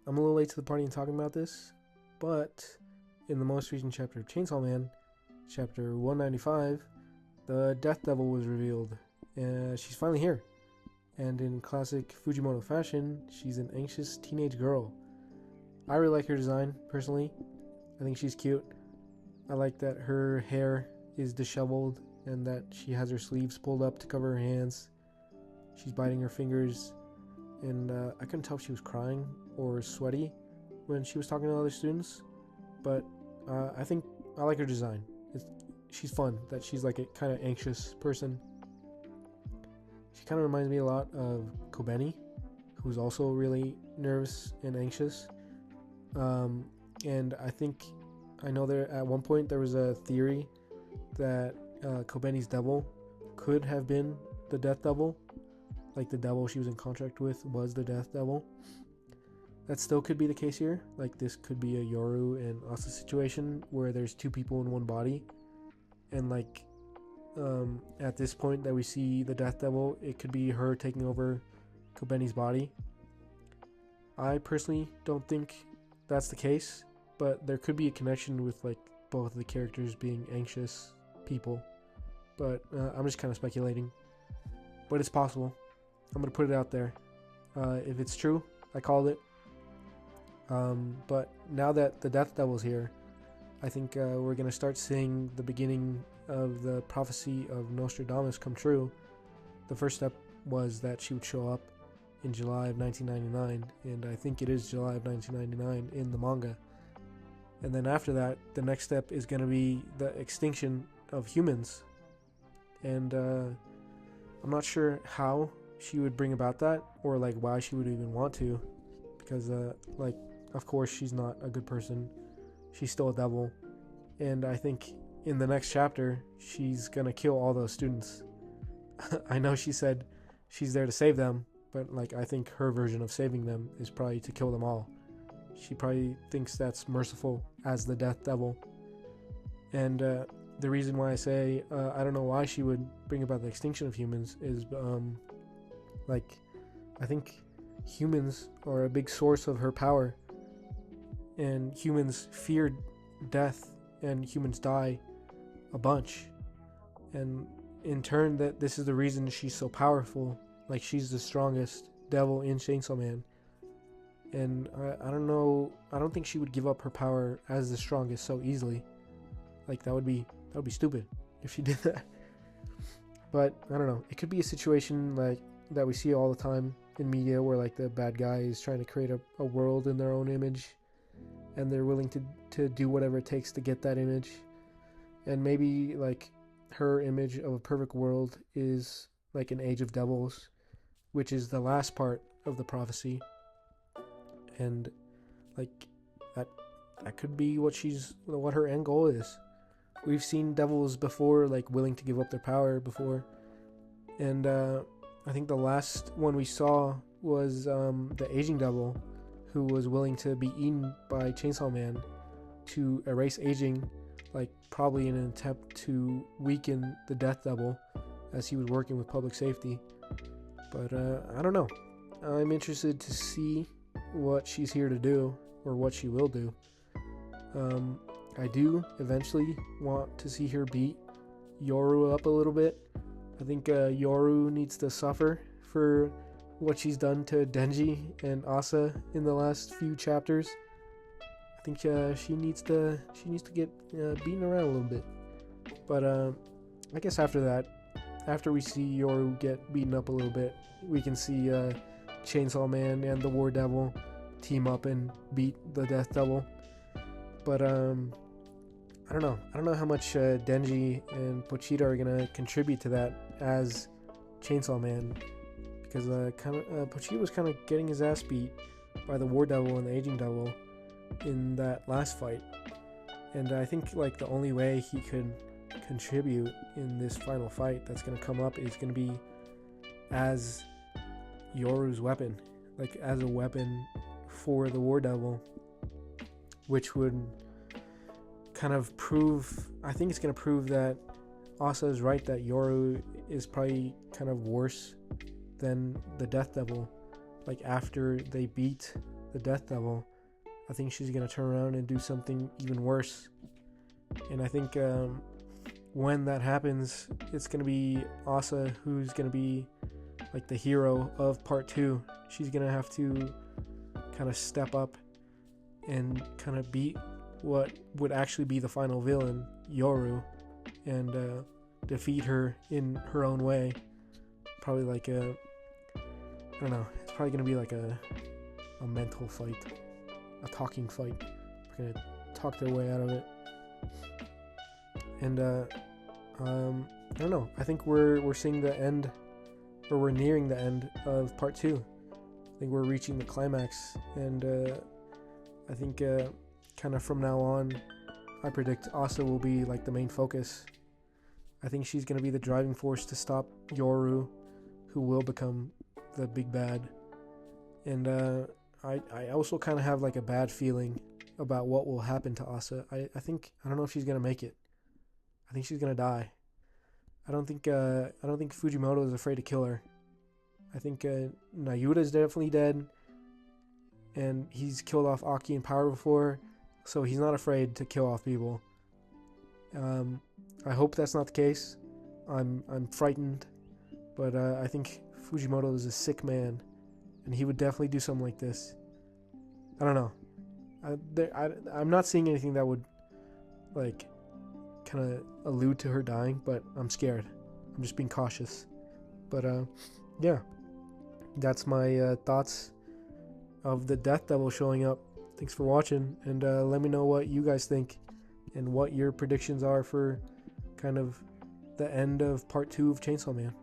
I'm a little late to the party in talking about this, but in the most recent chapter of Chainsaw Man, chapter 195, the Death Devil was revealed. She's finally here. And in classic Fujimoto fashion, she's an anxious teenage girl. I really like her design, personally. I think she's cute. I like that her hair is disheveled and that she has her sleeves pulled up to cover her hands. She's biting her fingers, and I couldn't tell if she was crying or sweaty when she was talking to other students, but I think I like her design. She's fun, that she's like a kind of anxious person. She kind of reminds me a lot of Kobeni, who's also really nervous and anxious. And I know there at one point there was a theory that Kobeni's devil could have been the Death Devil, like the devil she was in contract with was the Death Devil. That still could be the case here. Like, this could be a Yoru and Asa situation where there's two people in one body, and like at this point that we see the Death Devil, it could be her taking over Kobeni's body. I personally don't think that's the case, but there could be a connection with like both of the characters being anxious people. But I'm just kind of speculating. But it's possible. I'm going to put it out there. If it's true, I called it. But now that the Death Devil's here, I think we're going to start seeing the beginning of the prophecy of Nostradamus come true. The first step was that she would show up in July of 1999, and I think it is July of 1999 in the manga. And then after that, the next step is going to be the extinction of humans. And I'm not sure how she would bring about that, or like why she would even want to, because like, of course she's not a good person. She's still a devil, and I think in the next chapter she's gonna kill all those students. I know she said she's there to save them, but like, I think her version of saving them is probably to kill them all. She probably thinks that's merciful as the Death Devil. And the reason why I say I don't know why she would bring about the extinction of humans is like, I think humans are a big source of her power, and humans fear death, and humans die a bunch, and in turn that this is the reason she's so powerful. Like, she's the strongest devil in Chainsaw Man, and I don't know, I don't think she would give up her power as the strongest so easily. Like, that would be stupid if she did that. But I don't know, it could be a situation like that we see all the time in media, where like the bad guy is trying to create a world in their own image, and they're willing to do whatever it takes to get that image. And maybe like her image of a perfect world is like an age of devils, which is the last part of the prophecy. And like, that could be what her end goal is. We've seen devils before, like, willing to give up their power before. And I think the last one we saw was the aging devil, who was willing to be eaten by Chainsaw Man to erase aging, like probably in an attempt to weaken the Death Devil as he was working with public safety. But I don't know. I'm interested to see what she's here to do, or what she will do. I do eventually want to see her beat Yoru up a little bit. I think Yoru needs to suffer for what she's done to Denji and Asa in the last few chapters. I think she needs to get beaten around a little bit. But I guess after that, after we see Yoru get beaten up a little bit, we can see Chainsaw Man and the War Devil team up and beat the Death Devil. But I don't know how much Denji and Pochita are gonna contribute to that as Chainsaw Man, because Pochita was kind of getting his ass beat by the War Devil and the Aging Devil in that last fight, and I think like the only way he could contribute in this final fight that's gonna come up is gonna be as Yoru's weapon, like as a weapon for the War Devil, which would kind of prove, I think it's going to prove that Asa is right, that Yoru is probably kind of worse than the Death Devil. Like, after they beat the Death Devil, I think she's gonna turn around and do something even worse. And I think when that happens, it's gonna be Asa who's gonna be like the hero of part 2. She's gonna have to kind of step up and kind of beat what would actually be the final villain, Yoru, and defeat her in her own way. Probably like I don't know, it's probably gonna be like a mental fight, a talking fight. We're gonna talk their way out of it. And I don't know, I think we're seeing the end, or we're nearing the end of part 2. I think we're reaching the climax, and I think kind of from now on, I predict Asa will be like the main focus. I think she's going to be the driving force to stop Yoru, who will become the big bad. And I also kind of have like a bad feeling about what will happen to Asa. I don't know if she's going to make it. I think she's going to die. I don't think Fujimoto is afraid to kill her. I think Nayuta is definitely dead, and he's killed off Aki and Power before, so he's not afraid to kill off people. I hope that's not the case. I'm frightened, but I think Fujimoto is a sick man, and he would definitely do something like this. I don't know. I'm not seeing anything that would like kind of allude to her dying, but I'm scared. I'm just being cautious. But yeah, that's my thoughts of the Death Devil showing up. Thanks for watching, and let me know what you guys think and what your predictions are for kind of the end of part 2 of Chainsaw Man.